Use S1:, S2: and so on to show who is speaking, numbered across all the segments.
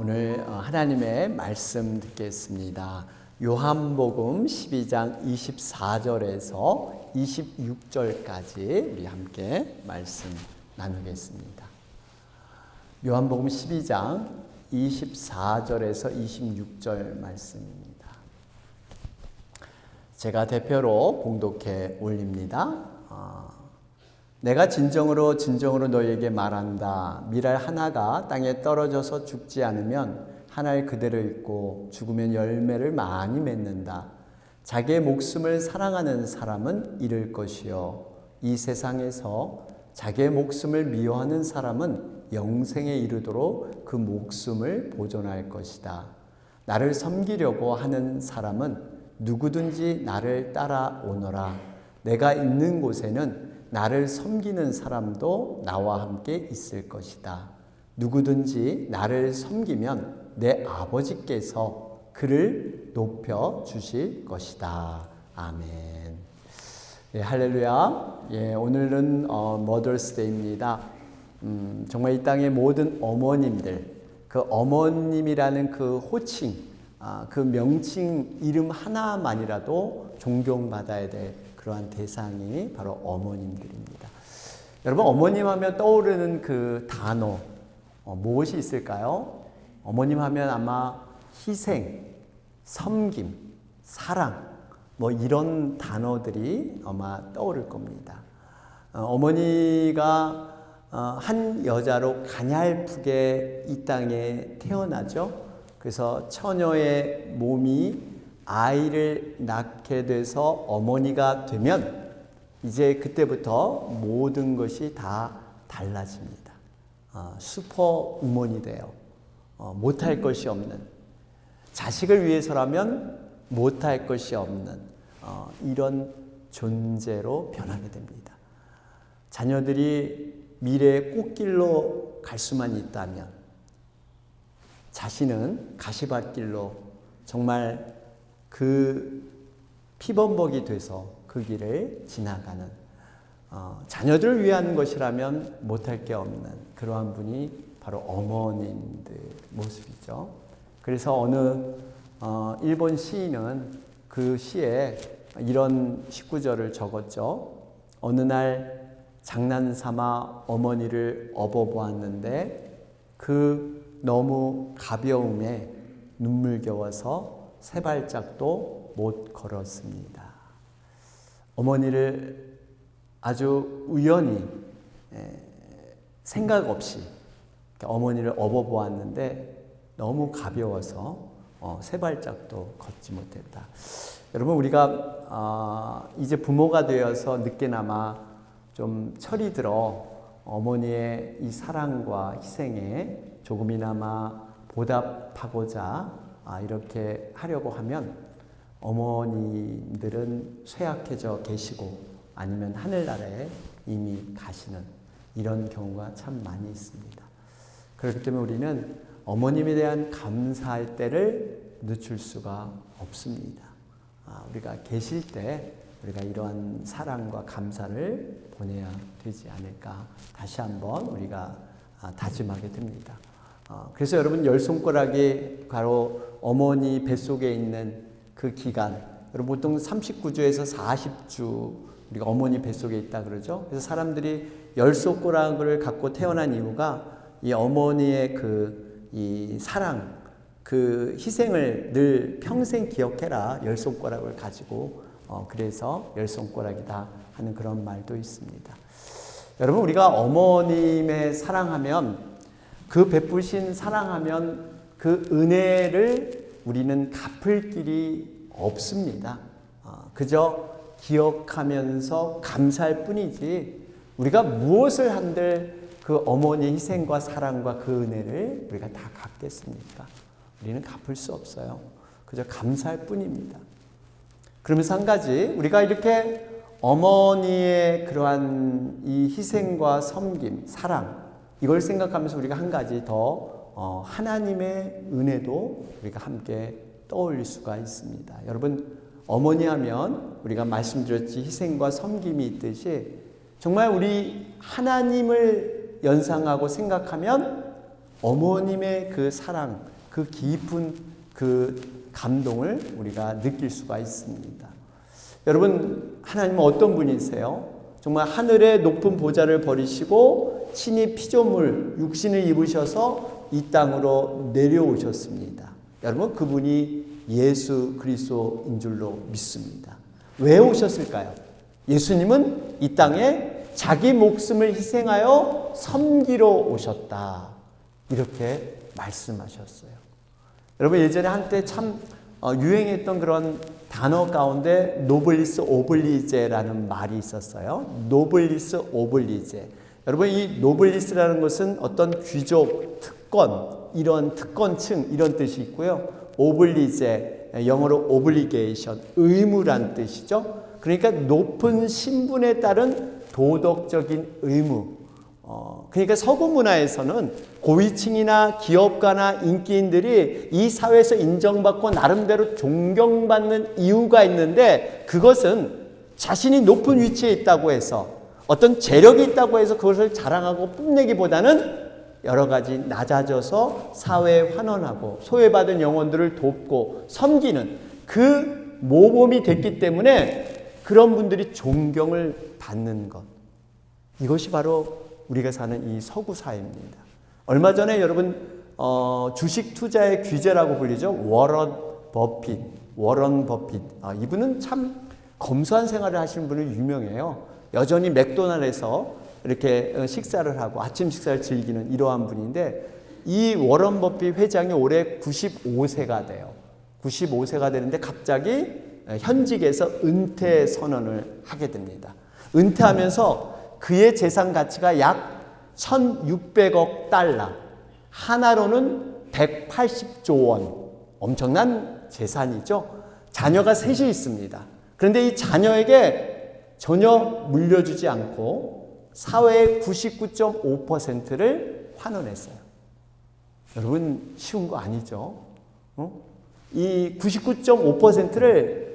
S1: 오늘 하나님의 말씀 듣겠습니다. 요한복음 12장 24절에서 26절까지 우리 함께 말씀 나누겠습니다. 요한복음 12장 24절에서 26절 말씀입니다. 제가 대표로 봉독해 올립니다. 내가 진정으로 너희에게 말한다. 밀알 하나가 땅에 떨어져서 죽지 않으면 하나를 그대로 있고 죽으면 열매를 많이 맺는다. 자기의 목숨을 사랑하는 사람은 잃을 것이요 이 세상에서 자기의 목숨을 미워하는 사람은 영생에 이르도록 그 목숨을 보존할 것이다. 나를 섬기려고 하는 사람은 누구든지 나를 따라오너라. 내가 있는 곳에는 나를 섬기는 사람도 나와 함께 있을 것이다. 누구든지 나를 섬기면 내 아버지께서 그를 높여 주실 것이다. 아멘. 예, 할렐루야. 예, 오늘은 Mother's Day입니다. 정말 이 땅의 모든 어머님들, 그 어머님이라는 그 호칭, 그 명칭 이름 하나만이라도 존경받아야 될 그러한 대상이 바로 어머님들입니다. 여러분, 어머님 하면 떠오르는 그 단어 무엇이 있을까요? 어머님 하면 아마 희생, 섬김, 사랑 이런 단어들이 아마 떠오를 겁니다. 어머니가 한 여자로 가냘프게 이 땅에 태어나죠. 그래서 처녀의 몸이 아이를 낳게 돼서 어머니가 되면 이제 그때부터 모든 것이 다 달라집니다. 슈퍼우먼이 돼요. 못할 것이 없는, 자식을 위해서라면 못할 것이 없는 이런 존재로 변하게 됩니다. 자녀들이 미래의 꽃길로 갈 수만 있다면 자신은 가시밭길로 정말 그 피범벅이 돼서 그 길을 지나가는, 자녀들을 위한 것이라면 못할 게 없는 그러한 분이 바로 어머님들 모습이죠. 그래서 어느 일본 시인은 그 시에 이런 19절을 적었죠. 어느 날 장난삼아 어머니를 업어보았는데 그 너무 가벼움에 눈물겨워서 세 발짝도 못 걸었습니다. 어머니를 아주 우연히 생각 없이 어머니를 업어보았는데 너무 가벼워서 세 발짝도 걷지 못했다. 여러분, 우리가 이제 부모가 되어서 늦게나마 좀 철이 들어 어머니의 이 사랑과 희생에 조금이나마 보답하고자 이렇게 하려고 하면 어머님들은 쇠약해져 계시고 아니면 하늘나라에 이미 가시는 이런 경우가 참 많이 있습니다. 그렇기 때문에 우리는 어머님에 대한 감사할 때를 늦출 수가 없습니다. 우리가 계실 때 우리가 이러한 사랑과 감사를 보내야 되지 않을까 다시 한번 우리가 다짐하게 됩니다. 그래서 여러분, 열 손가락이 바로 어머니 뱃속에 있는 그 기간, 여러분 보통 39주에서 40주 우리가 어머니 뱃속에 있다 그러죠. 그래서 사람들이 열 손가락을 갖고 태어난 이유가 이 어머니의 이 사랑, 그 희생을 늘 평생 기억해라, 열 손가락을 가지고 그래서 열 손가락이다 하는 그런 말도 있습니다. 여러분, 우리가 어머님의 사랑하면, 그 베푸신 사랑하면 그 은혜를 우리는 갚을 길이 없습니다. 그저 기억하면서 감사할 뿐이지 우리가 무엇을 한들 그 어머니의 희생과 사랑과 그 은혜를 우리가 다 갚겠습니까? 우리는 갚을 수 없어요. 그저 감사할 뿐입니다. 그러면서 한 가지, 우리가 이렇게 어머니의 그러한 이 희생과 섬김, 사랑, 이걸 생각하면서 우리가 한 가지 더 하나님의 은혜도 우리가 함께 떠올릴 수가 있습니다. 여러분, 어머니 하면 우리가 말씀드렸지 희생과 섬김이 있듯이 정말 우리 하나님을 연상하고 생각하면 어머님의 그 사랑, 그 깊은 그 감동을 우리가 느낄 수가 있습니다. 여러분, 하나님은 어떤 분이세요? 정말 하늘의 높은 보좌를 버리시고 친히 피조물, 육신을 입으셔서 이 땅으로 내려오셨습니다. 여러분, 그분이 예수 그리스도인 줄로 믿습니다. 왜 오셨을까요? 예수님은 이 땅에 자기 목숨을 희생하여 섬기러 오셨다. 이렇게 말씀하셨어요. 여러분, 예전에 한때 참 유행했던 그런 단어 가운데 노블리스 오블리제라는 말이 있었어요. 노블리스 오블리제. 여러분, 이 노블리스라는 것은 어떤 귀족, 특권, 이런 특권층 이런 뜻이 있고요. 오블리제, 영어로 오블리게이션, 의무란 뜻이죠. 그러니까 높은 신분에 따른 도덕적인 의무. 그러니까 서구 문화에서는 고위층이나 기업가나 인기인들이 이 사회에서 인정받고 나름대로 존경받는 이유가 있는데, 그것은 자신이 높은 위치에 있다고 해서, 어떤 재력이 있다고 해서 그것을 자랑하고 뽐내기보다는 여러 가지 낮아져서 사회에 환원하고 소외받은 영혼들을 돕고 섬기는 그 모범이 됐기 때문에 그런 분들이 존경을 받는 것. 이것이 바로 우리가 사는 이 서구 사회입니다. 얼마 전에 여러분 주식 투자의 귀재라고 불리죠. 워런 버핏. 이분은 참 검소한 생활을 하시는 분으로 유명해요. 여전히 맥도날드에서 이렇게 식사를 하고 아침 식사를 즐기는 이러한 분인데, 이 워런 버핏 회장이 올해 95세가 돼요. 95세가 되는데 갑자기 현직에서 은퇴 선언을 하게 됩니다. 은퇴하면서 그의 재산 가치가 약 1,600억 달러, 하나로는 180조 원, 엄청난 재산이죠. 자녀가 셋이 있습니다. 그런데 이 자녀에게 전혀 물려주지 않고 사회의 99.5%를 환원했어요. 여러분, 쉬운 거 아니죠? 이 99.5%를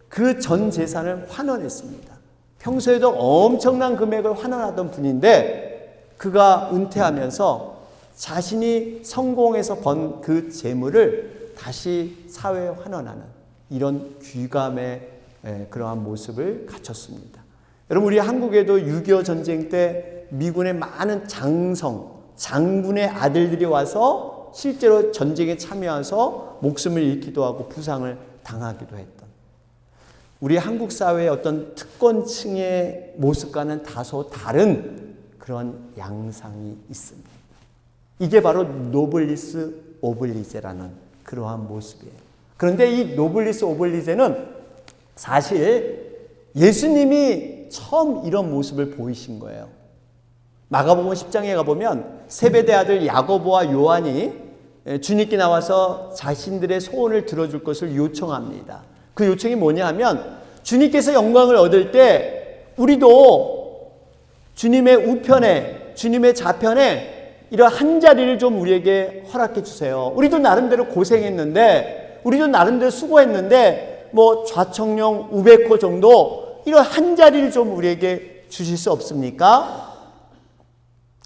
S1: 그 전 재산을 환원했습니다. 평소에도 엄청난 금액을 환원하던 분인데, 그가 은퇴하면서 자신이 성공해서 번 그 재물을 다시 사회에 환원하는 이런 귀감의 그러한 모습을 갖췄습니다. 여러분, 우리 한국에도 6.25 전쟁 때 미군의 많은 장군의 아들들이 와서 실제로 전쟁에 참여해서 목숨을 잃기도 하고 부상을 당하기도 했던, 우리 한국 사회의 어떤 특권층의 모습과는 다소 다른 그런 양상이 있습니다. 이게 바로 노블리스 오블리제라는 그러한 모습이에요. 그런데 이 노블리스 오블리제는 사실 예수님이 처음 이런 모습을 보이신 거예요. 마가복음 10장에 가보면 세베대 아들 야고보와 요한이 주님께 나와서 자신들의 소원을 들어줄 것을 요청합니다. 그 요청이 뭐냐 하면, 주님께서 영광을 얻을 때 우리도 주님의 우편에, 주님의 좌편에 이런 한 자리를 좀 우리에게 허락해 주세요. 우리도 나름대로 고생했는데, 우리도 나름대로 수고했는데, 뭐 좌청령 우베코 정도 이런 한 자리를 좀 우리에게 주실 수 없습니까?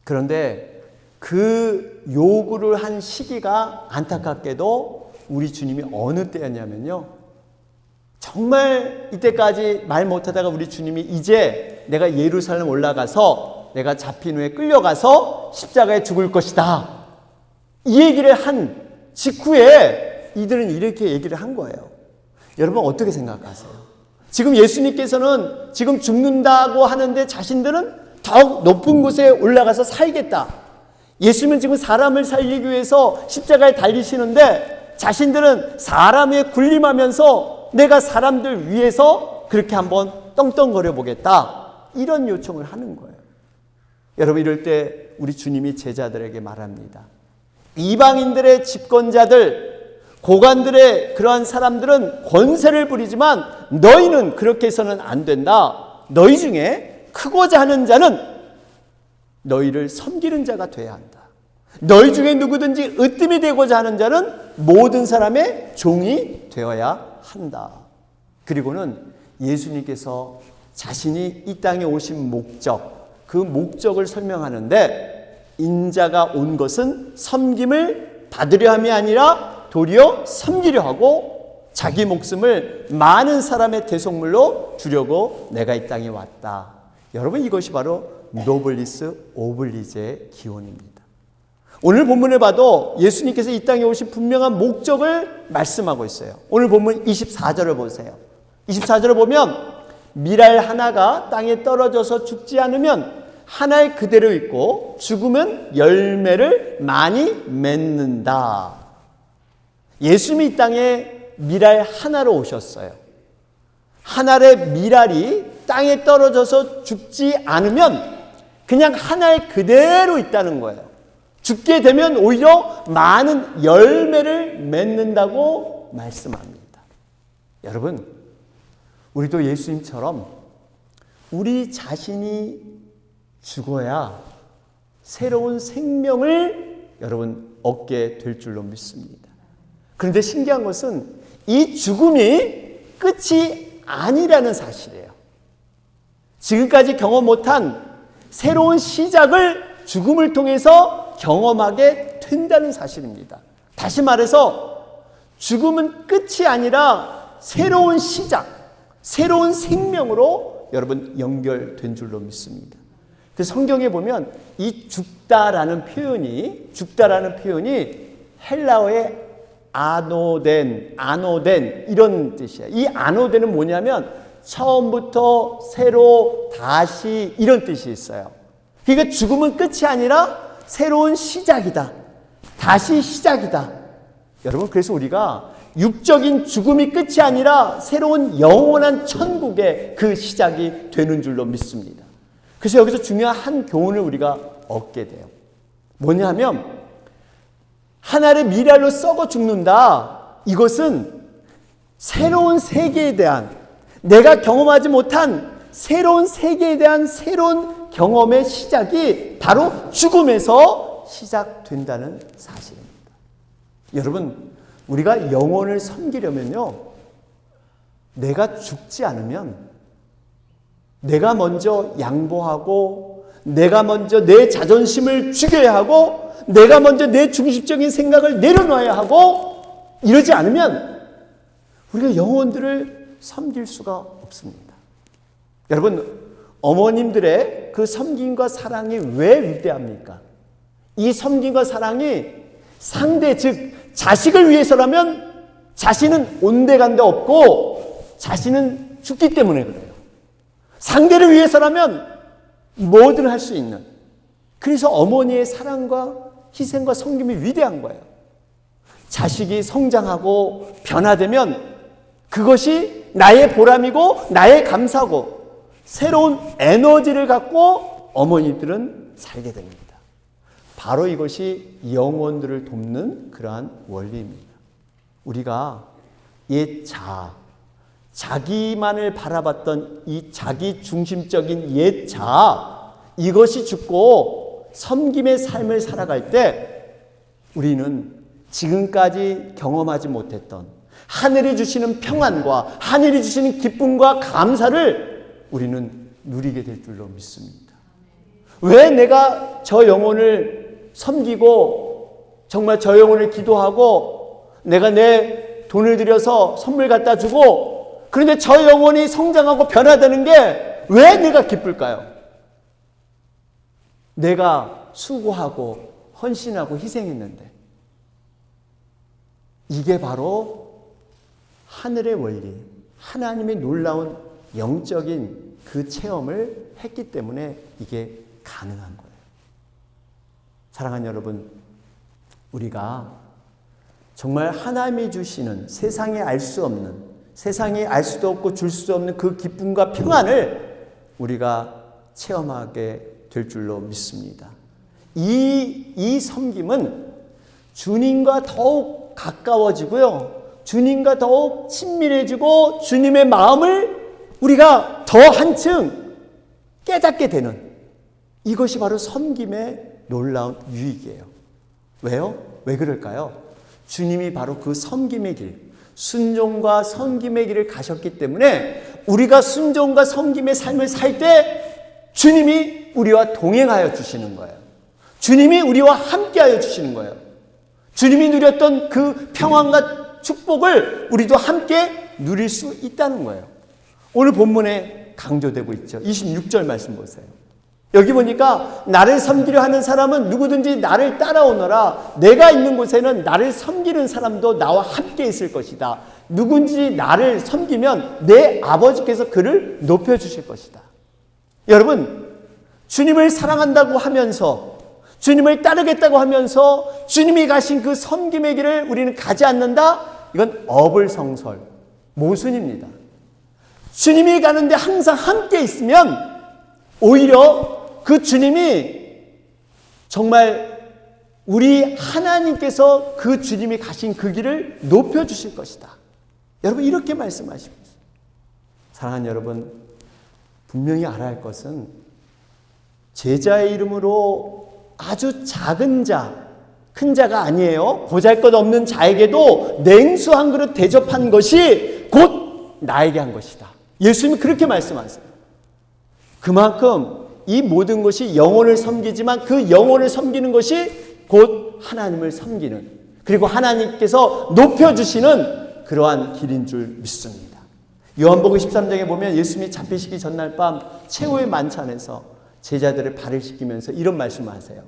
S1: 그런데 그 요구를 한 시기가 안타깝게도 우리 주님이 어느 때였냐면요, 정말 이때까지 말 못하다가 우리 주님이 이제 내가 예루살렘 올라가서 내가 잡힌 후에 끌려가서 십자가에 죽을 것이다, 이 얘기를 한 직후에 이들은 이렇게 얘기를 한 거예요. 여러분, 어떻게 생각하세요? 지금 예수님께서는 지금 죽는다고 하는데 자신들은 더욱 높은 곳에 올라가서 살겠다. 예수님은 지금 사람을 살리기 위해서 십자가에 달리시는데 자신들은 사람 위에 군림하면서 내가 사람들 위해서 그렇게 한번 떵떵거려 보겠다, 이런 요청을 하는 거예요. 여러분, 이럴 때 우리 주님이 제자들에게 말합니다. 이방인들의 집권자들, 고관들의 그러한 사람들은 권세를 부리지만 너희는 그렇게 해서는 안 된다. 너희 중에 크고자 하는 자는 너희를 섬기는 자가 돼야 한다. 너희 중에 누구든지 으뜸이 되고자 하는 자는 모든 사람의 종이 되어야 한다. 그리고는 예수님께서 자신이 이 땅에 오신 목적, 그 목적을 설명하는데 인자가 온 것은 섬김을 받으려 함이 아니라 도리어 섬기려 하고 자기 목숨을 많은 사람의 대속물로 주려고 내가 이 땅에 왔다. 여러분, 이것이 바로 노블리스 오블리제의 기원입니다. 오늘 본문을 봐도 예수님께서 이 땅에 오신 분명한 목적을 말씀하고 있어요. 오늘 본문 24절을 보세요. 24절을 보면 밀알 하나가 땅에 떨어져서 죽지 않으면 한 알 그대로 있고 죽으면 열매를 많이 맺는다. 예수님이 이 땅에 밀알 하나로 오셨어요. 한 알의 밀알이 땅에 떨어져서 죽지 않으면 그냥 한 알 그대로 있다는 거예요. 죽게 되면 오히려 많은 열매를 맺는다고 말씀합니다. 여러분, 우리도 예수님처럼 우리 자신이 죽어야 새로운 생명을 여러분 얻게 될 줄로 믿습니다. 그런데 신기한 것은 이 죽음이 끝이 아니라는 사실이에요. 지금까지 경험 못한 새로운 시작을 죽음을 통해서 경험하게 된다는 사실입니다. 다시 말해서 죽음은 끝이 아니라 새로운 시작, 새로운 생명으로 여러분 연결된 줄로 믿습니다. 그 성경에 보면 이 죽다라는 표현이 헬라어의 아노덴 이런 뜻이에요. 이 아노덴은 뭐냐면 처음부터 새로 다시 이런 뜻이 있어요. 그러니까 죽음은 끝이 아니라 새로운 시작이다. 다시 시작이다. 여러분, 그래서 우리가 육적인 죽음이 끝이 아니라 새로운 영원한 천국의 그 시작이 되는 줄로 믿습니다. 그래서 여기서 중요한 한 교훈을 우리가 얻게 돼요. 뭐냐면 하나의 밀알로 썩어 죽는다. 이것은 새로운 세계에 대한, 내가 경험하지 못한 새로운 세계에 대한 새로운 경험의 시작이 바로 죽음에서 시작된다는 사실입니다. 여러분, 우리가 영혼을 섬기려면요, 내가 죽지 않으면, 내가 먼저 양보하고, 내가 먼저 내 자존심을 죽여야 하고, 내가 먼저 내 중심적인 생각을 내려놔야 하고, 이러지 않으면 우리가 영혼들을 섬길 수가 없습니다. 여러분, 어머님들의 그 섬김과 사랑이 왜 위대합니까? 이 섬김과 사랑이 상대, 즉 자식을 위해서라면 자신은 온데간데 없고 자신은 죽기 때문에 그래요. 상대를 위해서라면 뭐든 할 수 있는, 그래서 어머니의 사랑과 희생과 섬김이 위대한 거예요. 자식이 성장하고 변화되면 그것이 나의 보람이고 나의 감사고 새로운 에너지를 갖고 어머니들은 살게 됩니다. 바로 이것이 영혼들을 돕는 그러한 원리입니다. 우리가 옛 자기만을 바라봤던 이 자기 중심적인 옛 이것이 죽고 섬김의 삶을 살아갈 때 우리는 지금까지 경험하지 못했던 하늘이 주시는 평안과 하늘이 주시는 기쁨과 감사를 우리는 누리게 될 줄로 믿습니다. 왜 내가 저 영혼을 섬기고 정말 저 영혼을 기도하고 내가 내 돈을 들여서 선물 갖다 주고 그런데 저 영혼이 성장하고 변화되는 게 왜 내가 기쁠까요? 내가 수고하고 헌신하고 희생했는데, 이게 바로 하늘의 원리, 하나님의 놀라운 영적인 그 체험을 했기 때문에 이게 가능한 거예요. 사랑하는 여러분, 우리가 정말 하나님이 주시는 세상에 알 수 없는, 세상에 알 수도 없고 줄 수도 없는 그 기쁨과 평안을 우리가 체험하게 될 줄로 믿습니다. 이 섬김은 주님과 더욱 가까워지고요, 주님과 더욱 친밀해지고 주님의 마음을 우리가 더 한층 깨닫게 되는, 이것이 바로 섬김의 놀라운 유익이에요. 왜요? 왜 그럴까요? 주님이 바로 그 섬김의 길, 순종과 섬김의 길을 가셨기 때문에 우리가 순종과 섬김의 삶을 살 때 주님이 우리와 동행하여 주시는 거예요. 주님이 우리와 함께하여 주시는 거예요. 주님이 누렸던 그 평안과 축복을 우리도 함께 누릴 수 있다는 거예요. 오늘 본문에 강조되고 있죠. 26절 말씀 보세요. 여기 보니까 나를 섬기려 하는 사람은 누구든지 나를 따라오너라. 내가 있는 곳에는 나를 섬기는 사람도 나와 함께 있을 것이다. 누군지 나를 섬기면 내 아버지께서 그를 높여주실 것이다. 여러분, 주님을 사랑한다고 하면서, 주님을 따르겠다고 하면서 주님이 가신 그 섬김의 길을 우리는 가지 않는다? 이건 어불성설, 모순입니다. 주님이 가는데 항상 함께 있으면 오히려 그 주님이 정말 우리 하나님께서 그 주님이 가신 그 길을 높여주실 것이다. 여러분, 이렇게 말씀하시고 있어요. 사랑하는 여러분, 분명히 알아야 할 것은 제자의 이름으로 아주 작은 자, 큰 자가 아니에요. 보잘것없는 자에게도 냉수 한 그릇 대접한 것이 곧 나에게 한 것이다. 예수님이 그렇게 말씀하세요. 그만큼 이 모든 것이 영혼을 섬기지만 그 영혼을 섬기는 것이 곧 하나님을 섬기는, 그리고 하나님께서 높여주시는 그러한 길인 줄 믿습니다. 요한복음 13장에 보면 예수님이 잡히시기 전날 밤 최후의 만찬에서 제자들을 발을 씻기면서 이런 말씀을 하세요.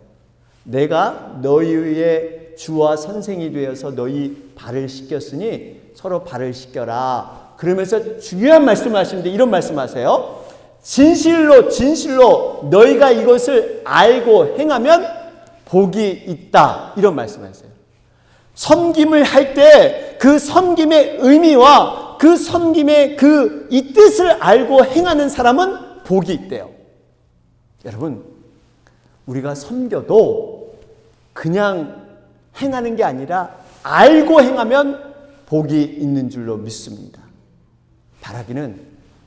S1: 내가 너희의 주와 선생이 되어서 너희 발을 씻겼으니 서로 발을 씻겨라. 그러면서 중요한 말씀을 하시는데 이런 말씀하세요. 진실로 진실로 너희가 이것을 알고 행하면 복이 있다. 이런 말씀하세요. 섬김을 할 때 그 섬김의 의미와 그 섬김의 이 뜻을 알고 행하는 사람은 복이 있대요. 여러분, 우리가 섬겨도 그냥 행하는 게 아니라 알고 행하면 복이 있는 줄로 믿습니다. 바라기는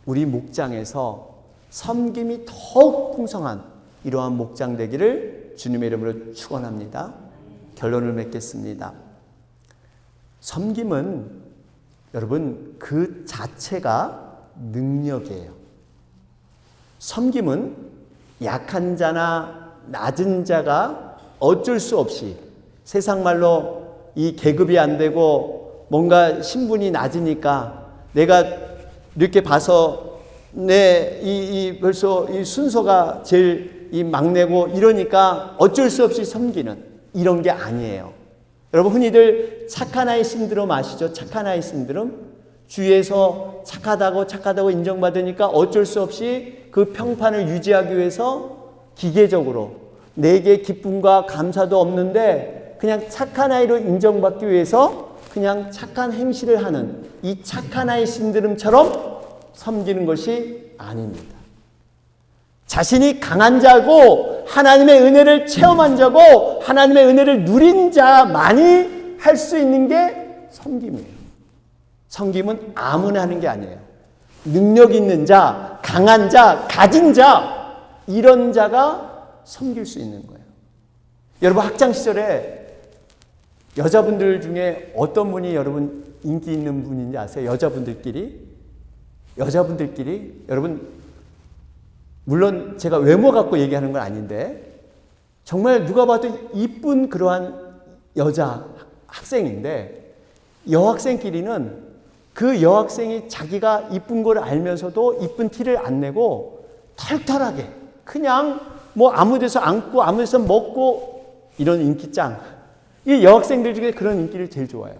S1: 우리 목장에서 섬김이 더욱 풍성한 이러한 목장 되기를 주님의 이름으로 축원합니다. 결론을 맺겠습니다. 섬김은 여러분 그 자체가 능력이에요. 섬김은 약한 자나 낮은 자가 어쩔 수 없이, 세상 말로 이 계급이 안 되고 뭔가 신분이 낮으니까 내가 이렇게 봐서 벌써 이 순서가 제일 이 막내고 이러니까 어쩔 수 없이 섬기는 이런 게 아니에요. 여러분, 흔히들 착한 아이 신드롬 아시죠? 착한 아이 신드롬? 주위에서 착하다고 인정받으니까 어쩔 수 없이 그 평판을 유지하기 위해서 기계적으로 내게 기쁨과 감사도 없는데 그냥 착한 아이로 인정받기 위해서 그냥 착한 행실을 하는 이 착한 아이 신드롬처럼 섬기는 것이 아닙니다. 자신이 강한 자고 하나님의 은혜를 체험한 자고 하나님의 은혜를 누린 자만이 할 수 있는 게 섬김이에요. 섬김은 아무나 하는 게 아니에요. 능력 있는 자, 강한 자, 가진 자, 이런 자가 섬길 수 있는 거예요. 여러분, 학창 시절에 여자분들 중에 어떤 분이 여러분 인기 있는 분인지 아세요? 여자분들끼리 여러분, 물론 제가 외모 갖고 얘기하는 건 아닌데 정말 누가 봐도 이쁜 그러한 여자 학생인데, 여학생끼리는 그 여학생이 자기가 이쁜 걸 알면서도 이쁜 티를 안 내고 털털하게 그냥 뭐 아무 데서 앉고 아무 데서 먹고 이런 인기짱, 이 여학생들 중에 그런 인기를 제일 좋아해요.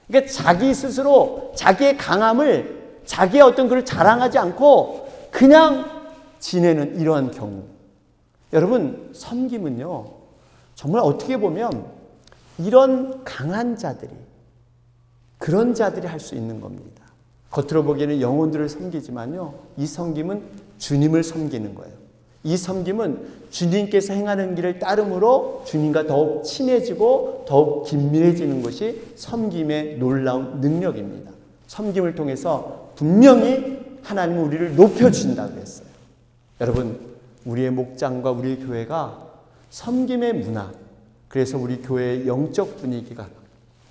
S1: 그러니까 자기 스스로 자기의 강함을, 자기의 어떤 걸 자랑하지 않고 그냥 지내는 이러한 경우. 여러분, 섬김은요 정말 어떻게 보면 이런 강한 자들이, 그런 자들이 할 수 있는 겁니다. 겉으로 보기에는 영혼들을 섬기지만요, 이 섬김은 주님을 섬기는 거예요. 이 섬김은 주님께서 행하는 길을 따름으로 주님과 더욱 친해지고 더욱 긴밀해지는 것이 섬김의 놀라운 능력입니다. 섬김을 통해서 분명히 하나님은 우리를 높여주신다고 했어요. 여러분, 우리의 목장과 우리 교회가 섬김의 문화, 그래서 우리 교회의 영적 분위기가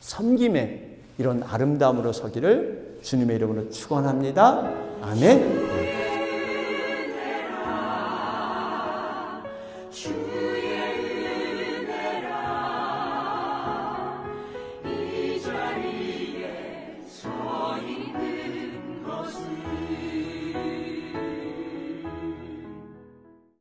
S1: 섬김의 이런 아름다움으로 서기를 주님의 이름으로 축원합니다. 아멘.